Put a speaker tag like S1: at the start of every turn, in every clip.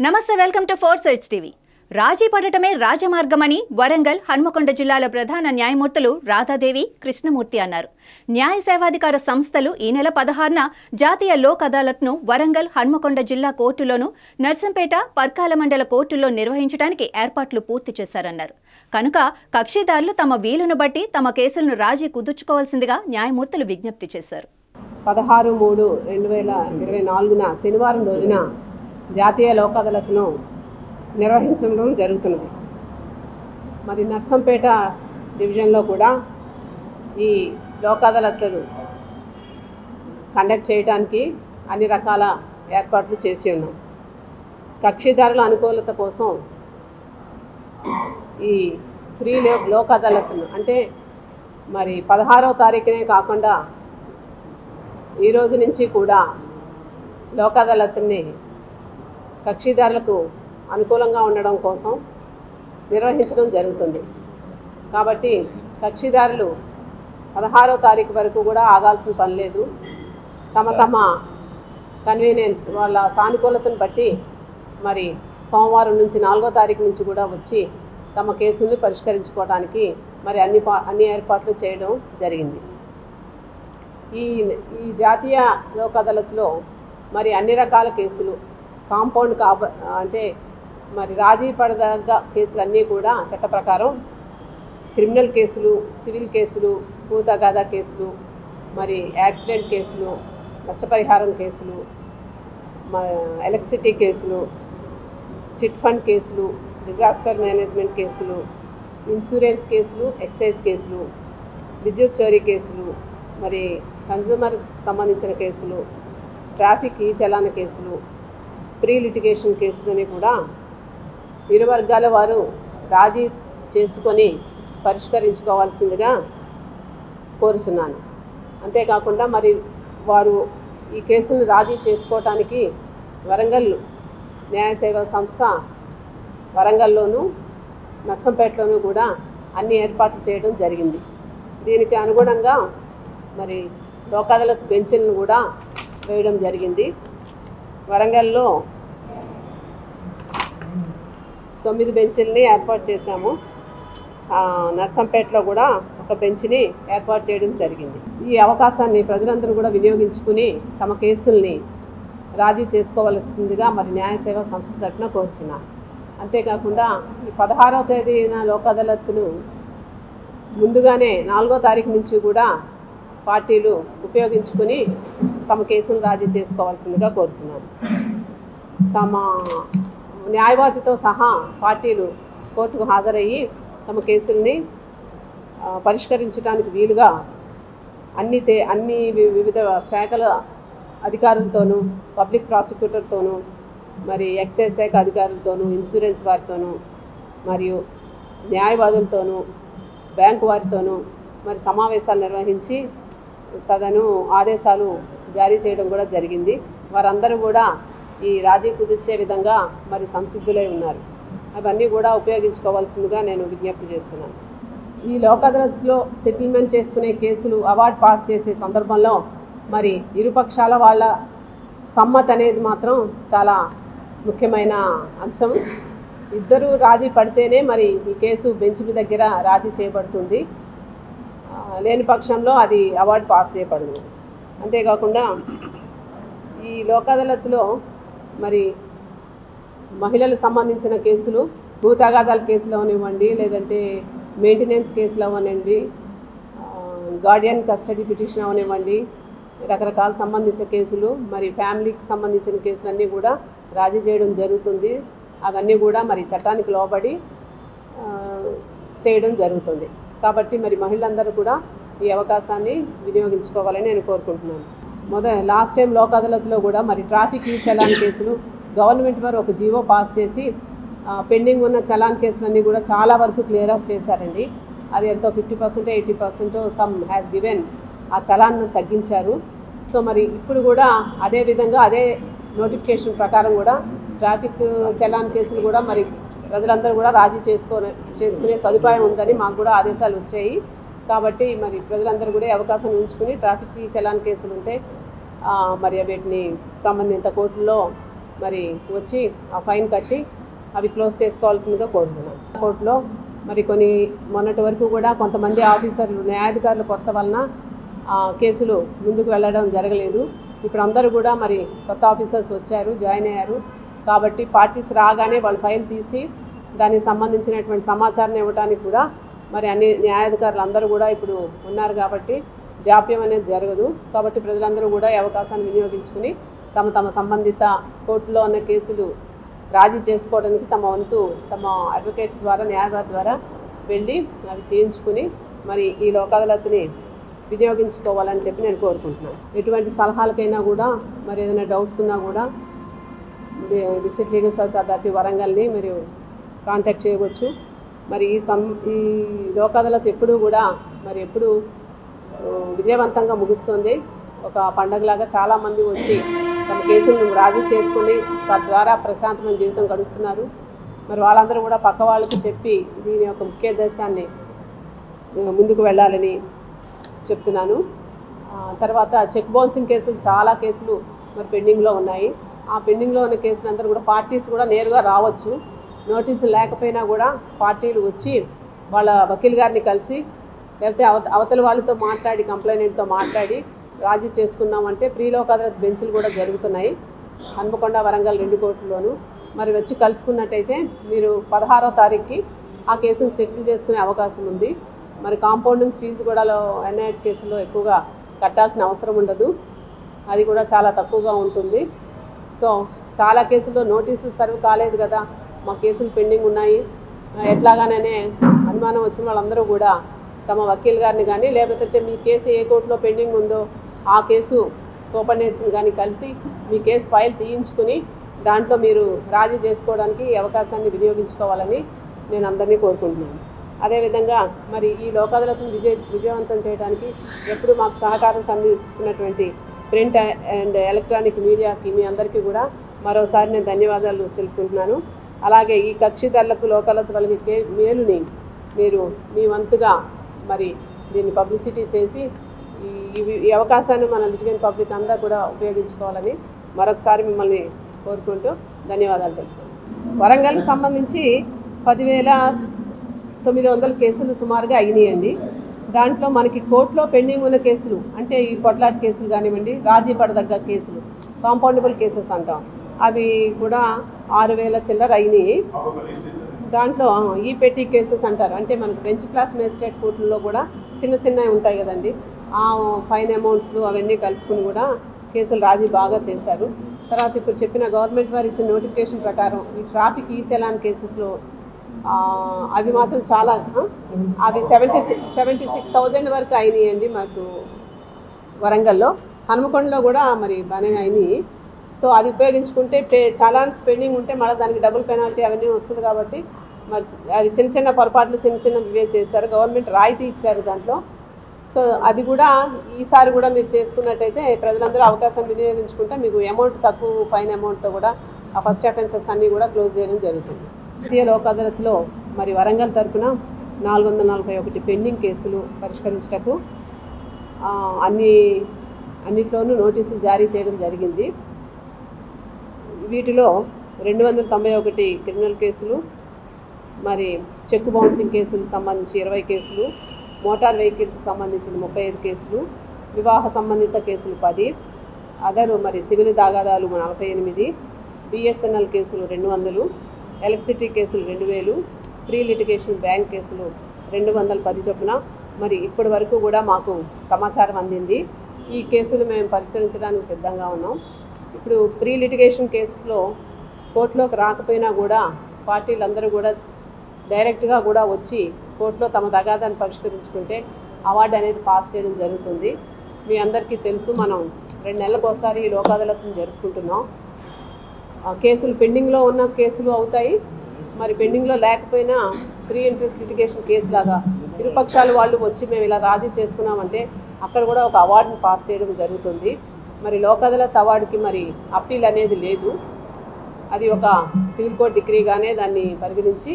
S1: నమస్తే, welcome to four sides TV. రాజీ పడటమే రాజమార్గమని వరంగల్ హన్మకొండ జిల్లాల ప్రధాన న్యాయమూర్తులు రాధాదేవి, కృష్ణమూర్తి అన్నారు. న్యాయ సేవాధికార సంస్థలు ఈ నెల 16న జాతీయ లోక్ అదాలత్ను వరంగల్ హన్మకొండ జిల్లా కోర్టులోను, నర్సంపేట, పర్కాల మండల కోర్టుల్లో నిర్వహించడానికి ఏర్పాట్లు పూర్తి చేశారన్నారు. కనుక కక్షిదారులు తమ వీలును బట్టి తమ కేసులను రాజీ కుదుర్చుకోవాల్సిందిగా న్యాయమూర్తులు విజ్ఞప్తి చేశారు.
S2: 16/3/2024న శనివారం రోజున జాతీయ లోక్ అదాలత్ను నిర్వహించడం జరుగుతున్నది. మరి నర్సంపేట డివిజన్లో కూడా ఈ లోక్ అదాలత్లు కండక్ట్ చేయడానికి అన్ని రకాల ఏర్పాట్లు చేసి ఉన్నాం. కక్షిదారుల అనుకూలత కోసం ఈ ఫ్రీ లోక్ అదాలత్ను అంటే మరి 16వ తారీఖునే కాకుండా ఈ రోజు నుంచి కూడా లోక్ అదాలత్ని కక్షిదారులకు అనుకూలంగా ఉండడం కోసం నిర్వహించడం జరుగుతుంది. కాబట్టి కక్షిదారులు 16వ తారీఖు వరకు కూడా ఆగాల్సిన పని లేదు. తమ తమ కన్వీనియన్స్ వాళ్ళ సానుకూలతను బట్టి మరి సోమవారం నుంచి 4వ తారీఖు నుంచి కూడా వచ్చి తమ కేసుల్ని పరిష్కరించుకోవడానికి మరి అన్ని ఏర్పాట్లు చేయడం జరిగింది. ఈ జాతీయ లోక్ అదాలత్లో మరి అన్ని రకాల కేసులు కాంపౌండ్ అంటే మరి రాజీ పడదగ్గ కేసులన్నీ కూడా చట్ట ప్రకారం క్రిమినల్ కేసులు, సివిల్ కేసులు, భూ తగాదా కేసులు, మరి యాక్సిడెంట్ కేసులు, నష్టపరిహారం కేసులు, ఎలక్ట్రిసిటీ కేసులు, చిట్ ఫండ్ కేసులు, డిజాస్టర్ మేనేజ్మెంట్ కేసులు, ఇన్సూరెన్స్ కేసులు, ఎక్సైజ్ కేసులు, విద్యుత్ చోరీ కేసులు, మరి కన్జ్యూమర్కి సంబంధించిన కేసులు, ట్రాఫిక్ ఈ చలాన కేసులు, ప్రీ లిటిగేషన్ కేసులని కూడా ఇరు వర్గాల వారు రాజీ చేసుకొని పరిష్కరించుకోవాల్సిందిగా కోరుచున్నాను. అంతేకాకుండా మరి వారు ఈ కేసును రాజీ చేసుకోవటానికి వరంగల్ న్యాయ సేవా సంస్థ వరంగల్లోనూ నర్సంపేటలోనూ కూడా అన్ని ఏర్పాట్లు చేయడం జరిగింది. దీనికి అనుగుణంగా మరి లోక్ అదాలత్ బెంచ్లను కూడా వేయడం జరిగింది. వరంగల్లో 9 బెంచ్ల్ని ఏర్పాటు చేశాము. నర్సంపేటలో కూడా ఒక బెంచ్ని ఏర్పాటు చేయడం జరిగింది. ఈ అవకాశాన్ని ప్రజలందరూ కూడా వినియోగించుకుని తమ కేసుల్ని రాజీ చేసుకోవాల్సిందిగా మరి న్యాయ సేవా సంస్థ తరఫున కోరుచున్నాను. అంతేకాకుండా ఈ 16వ తేదీన లోక్ అదాలత్ను ముందుగానే 4వ తారీఖు నుంచి కూడా పార్టీలు ఉపయోగించుకుని తమ కేసును రాజీ చేసుకోవాల్సిందిగా కోరుచున్నాను. తమ న్యాయవాదితో సహా పార్టీలు కోర్టుకు హాజరయ్యి తమ కేసుల్ని పరిష్కరించడానికి వీలుగా అన్ని వివిధ శాఖల అధికారులతోనూ, పబ్లిక్ ప్రాసిక్యూటర్తోనూ, మరి ఎక్సైజ్ శాఖ అధికారులతోనూ, ఇన్సూరెన్స్ వారితోనూ, మరియు న్యాయవాదులతోనూ, బ్యాంకు వారితోనూ మరి సమావేశాలు నిర్వహించి తదను ఆదేశాలు జారీ చేయడం కూడా జరిగింది. వారందరూ కూడా ఈ రాజీ కుదిర్చే విధంగా మరి సంసిద్ధులై ఉన్నారు. అవన్నీ కూడా ఉపయోగించుకోవాల్సిందిగా నేను విజ్ఞప్తి చేస్తున్నాను. ఈ లోక్ అదాలత్లో సెటిల్మెంట్ చేసుకునే కేసులు అవార్డు పాస్ చేసే సందర్భంలో మరి ఇరుపక్షాల వాళ్ళ సమ్మతి అనేది మాత్రం చాలా ముఖ్యమైన అంశం. ఇద్దరు రాజీ పడితేనే మరి ఈ కేసు బెంచ్ దగ్గర రాజీ చేయబడుతుంది. లేని పక్షంలో అది అవార్డు పాస్ చేయబడదు. అంతేకాకుండా ఈ లోక్ అదాలత్లో మరి మహిళలకు సంబంధించిన కేసులు, భూ తగాదాల కేసులు అవనివ్వండి, లేదంటే మెయింటెనెన్స్ కేసులు అవనివ్వండి, గార్డియన్ కస్టడీ పిటిషన్ అవనివ్వండి, రకరకాల సంబంధించిన కేసులు, మరి ఫ్యామిలీకి సంబంధించిన కేసులన్నీ కూడా రాజీ చేయడం జరుగుతుంది. అవన్నీ కూడా మరి చట్టానికి లోబడి చేయడం జరుగుతుంది. కాబట్టి మరి మహిళలందరూ కూడా ఈ అవకాశాన్ని వినియోగించుకోవాలని నేను కోరుకుంటున్నాను. లాస్ట్ టైం లోక్ అదాలత్లో కూడా మరి ట్రాఫిక్ ఈ చలాన్ కేసులు గవర్నమెంట్ వారు ఒక జీవో పాస్ చేసి పెండింగ్ ఉన్న చలాన్ కేసులన్నీ కూడా చాలా వరకు క్లియర్ ఆఫ్ చేశారండి. అది ఎంతో 50%, 80% సమ్ హ్యాస్ గివెన్ ఆ చలాన్ను తగ్గించారు. సో మరి ఇప్పుడు కూడా అదే విధంగా అదే నోటిఫికేషన్ ప్రకారం కూడా ట్రాఫిక్ చలాన్ కేసులు కూడా మరి ప్రజలందరూ కూడా రాజీ చేసుకునే సదుపాయం ఉందని మాకు కూడా ఆదేశాలు వచ్చాయి. కాబట్టి మరి ప్రజలందరూ కూడా అవకాశం ఉంచుకుని ట్రాఫిక్ చలాన్ కేసులు ఉంటే మరి వీటిని సంబంధిత కోర్టుల్లో మరి వచ్చి ఆ ఫైన్ కట్టి అవి క్లోజ్ చేసుకోవాల్సిందిగా కోరుతున్నాను. కోర్టులో మరి మొన్నటి వరకు కూడా కొంతమంది ఆఫీసర్లు న్యాయాధికారుల కొరత వలన కేసులు ముందుకు వెళ్ళడం జరగలేదు. ఇప్పుడు అందరూ కూడా మరి కొత్త ఆఫీసర్స్ వచ్చారు, జాయిన్ అయ్యారు. కాబట్టి పార్టీస్ రాగానే వాళ్ళు ఫైల్ తీసి దానికి సంబంధించినటువంటి సమాచారం ఇవ్వడానికి కూడా మరి అన్ని న్యాయాధికారులు అందరూ కూడా ఇప్పుడు ఉన్నారు. కాబట్టి జాప్యం అనేది జరగదు. కాబట్టి ప్రజలందరూ కూడా ఈ అవకాశాన్ని వినియోగించుకుని తమ సంబంధిత కోర్టులో ఉన్న కేసులు రాజీ చేసుకోవడానికి తమ వంతు తమ అడ్వకేట్స్ ద్వారా న్యాయవాది ద్వారా వెళ్ళి అవి చేయించుకుని మరి ఈ లోక్ అదాలత్ని వినియోగించుకోవాలని చెప్పి నేను కోరుకుంటున్నాను. ఎటువంటి సలహాలకైనా కూడా మరి ఏదైనా డౌట్స్ ఉన్నా కూడా డిస్ట్రిక్ట్ లీగల్ సర్వీస్ అథారిటీ వరంగల్ని మీరు కాంటాక్ట్ చేయవచ్చు. మరి ఈ లోక్ అదాలత్ ఎప్పుడూ కూడా మరి ఎప్పుడు విజయవంతంగా ముగుస్తుంది. ఒక పండగలాగా చాలామంది వచ్చి తమ కేసులను రాజీ చేసుకుని తద్వారా ప్రశాంతమైన జీవితం గడుపుతున్నారు. మరి వాళ్ళందరూ కూడా పక్క వాళ్ళకి చెప్పి దీని యొక్క ముఖ్య ఉద్దేశాన్ని ముందుకు వెళ్ళాలని చెప్తున్నాను. తర్వాత చెక్ బౌన్సింగ్ కేసులు చాలా కేసులు మరి పెండింగ్లో ఉన్నాయి. ఆ పెండింగ్లో ఉన్న కేసులందరూ కూడా పార్టీస్ కూడా నేరుగా రావచ్చు. నోటీసులు లేకపోయినా కూడా పార్టీలు వచ్చి వాళ్ళ వకీల్ గారిని కలిసి లేకపోతే అవతల వాళ్ళతో మాట్లాడి కంప్లైంట్తో మాట్లాడి రాజీ చేసుకున్నామంటే ప్రీ లోక్ అదాలత్ బెంచ్లు కూడా జరుగుతున్నాయి హన్మకొండ వరంగల్ 2 కోర్టుల్లోనూ. మరి వచ్చి కలుసుకున్నట్టయితే మీరు 16వ తారీఖుకి ఆ కేసును సెటిల్ చేసుకునే అవకాశం ఉంది. మరి కాంపౌండింగ్ ఫీజు కూడా ఎన్ఐటి కేసులో ఎక్కువగా కట్టాల్సిన అవసరం ఉండదు, అది కూడా చాలా తక్కువగా ఉంటుంది. సో చాలా కేసుల్లో నోటీసులు సర్వ్ కాలేదు కదా, మా కేసులు పెండింగ్ ఉన్నాయి, ఎట్లాగానే అనుమానం వచ్చిన వాళ్ళందరూ కూడా తమ వకీల్ గారిని కానీ లేకపోతే మీ కేసు ఏ కోర్టులో పెండింగ్ ఉందో ఆ కేసు సూపరింటెండెంట్స్ని కానీ కలిసి మీ కేసు ఫైల్ తీయించుకుని దాంట్లో మీరు రాజీ చేసుకోవడానికి ఈ అవకాశాన్ని వినియోగించుకోవాలని నేను అందరినీ కోరుకుంటున్నాను. అదేవిధంగా మరి ఈ లోక్ అదాలత్ను విజయవంతం చేయడానికి ఎప్పుడు మాకు సహకారం అందిస్తున్నటువంటి ప్రింట్ అండ్ ఎలక్ట్రానిక్ మీడియాకి మీ అందరికీ కూడా మరోసారి నేను ధన్యవాదాలు తెలుపుకుంటున్నాను. అలాగే ఈ కక్షిదారులకు లోక్ అదాలత్ కలిగే మేలుని మీరు మీ వంతుగా మరి దీన్ని పబ్లిసిటీ చేసి ఈ అవకాశాన్ని మన లిటిగెంట్ పబ్లిక్ అంతా కూడా ఉపయోగించుకోవాలని మరొకసారి మిమ్మల్ని కోరుకుంటూ ధన్యవాదాలు తెలుపుతున్నాను. వరంగల్కి సంబంధించి 10,900 కేసులు సుమారుగా అయినాయండి. దాంట్లో మనకి కోర్టులో పెండింగ్ ఉన్న కేసులు అంటే ఈ కొట్లాట కేసులు కానివ్వండి, రాజీ పడదగ్గ కేసులు, కాంపౌండబుల్ కేసెస్ అంటాం, అవి కూడా 6,000 చిల్లర అయినాయి. దాంట్లో ఈ పెట్టి కేసెస్ అంటారు, అంటే మనకు బెంచ్ క్లాస్ మేజిస్ట్రేట్ కోర్టుల్లో కూడా చిన్నవి ఉంటాయి కదండి, ఆ ఫైన్ అమౌంట్స్ అవన్నీ కలుపుకుని కూడా కేసులు రాజీ బాగా చేశారు. తర్వాత ఇప్పుడు చెప్పిన గవర్నమెంట్ వారు ఇచ్చిన నోటిఫికేషన్ ప్రకారం ఈ ట్రాఫిక్ ఈ చలాన్ కేసెస్లో అవి మాత్రం చాలా అవి 76,000 వరకు అయినాయండి మాకు వరంగల్లో. హన్మకొండలో కూడా మరి బాగానే అయినాయి. సో అది ఉపయోగించుకుంటే చలాన్స్ పెండింగ్ ఉంటే మళ్ళీ దానికి డబుల్ పెనాల్టీ అవన్నీ వస్తుంది. కాబట్టి మరి అవి చిన్న పొరపాట్లు చిన్నవి చేశారు, గవర్నమెంట్ రాయితీ ఇచ్చారు దాంట్లో. సో అది కూడా ఈసారి కూడా మీరు చేసుకున్నట్టయితే ప్రజలందరూ అవకాశాన్ని వినియోగించుకుంటే మీకు అమౌంట్ తక్కువ ఫైన్ అమౌంట్తో కూడా ఆ ఫస్ట్ అఫెన్సెస్ అన్నీ కూడా క్లోజ్ చేయడం జరుగుతుంది. జాతీయ లోక్ అదాలత్లో మరి వరంగల్ తరఫున 441 పెండింగ్ కేసులు పరిష్కరించటకు అన్నిట్లోనూ నోటీసులు జారీ చేయడం జరిగింది. వీటిలో 291 క్రిమినల్ కేసులు, మరి చెక్ బౌన్సింగ్ కేసులకు సంబంధించి 20 కేసులు, మోటార్ వెహికల్స్కి సంబంధించిన 35 కేసులు, వివాహ సంబంధిత కేసులు 10, అదరు మరి సివిల్ దాగాదాలు 48, బిఎస్ఎన్ఎల్ కేసులు 200, ఎలక్ట్రిసిటీ కేసులు 2000, ప్రీ లిటిగేషన్ బ్యాంక్ కేసులు 210 చొప్పున మరి ఇప్పటి వరకు కూడా మాకు సమాచారం అందింది. ఈ కేసులు మేము పరిష్కరించడానికి సిద్ధంగా ఉన్నాం. ఇప్పుడు ప్రీ లిటిగేషన్ కేసులో కోర్టులోకి రాకపోయినా కూడా పార్టీలందరూ కూడా డైరెక్ట్గా కూడా వచ్చి కోర్టులో తమ తగాదాన్ని పరిష్కరించుకుంటే అవార్డు అనేది పాస్ చేయడం జరుగుతుంది. మీ అందరికీ తెలుసు, మనం 2 నెలలకు ఒకసారి ఈ లోక్ అదాలత్ను జరుపుకుంటున్నాం. కేసులు పెండింగ్లో ఉన్న కేసులు అవుతాయి, మరి పెండింగ్లో లేకపోయినా ప్రీ ఇంట్రెస్ట్ లిటిగేషన్ కేసు లాగా ఇరుపక్షాలు వాళ్ళు వచ్చి మేము ఇలా రాజీ చేసుకున్నామంటే అక్కడ కూడా ఒక అవార్డుని పాస్ చేయడం జరుగుతుంది. మరి లోక్ అదాలత్ అవార్డుకి మరి అప్పీల్ అనేది లేదు, అది ఒక సివిల్ కోర్ట్ డిగ్రీగానే దాన్ని పరిగణించి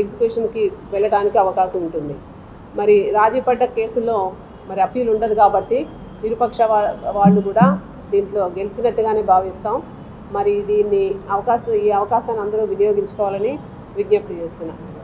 S2: ఎగ్జిక్యూషన్కి వెళ్ళడానికి అవకాశం ఉంటుంది. మరి రాజీ పడ్డ కేసుల్లో మరి అప్పీల్ ఉండదు కాబట్టి ఇరుపక్ష వాళ్ళు కూడా దీంట్లో గెలిచినట్టుగానే భావిస్తాం. మరి ఈ అవకాశాన్ని అందరూ వినియోగించుకోవాలని విజ్ఞప్తి చేస్తున్నాను.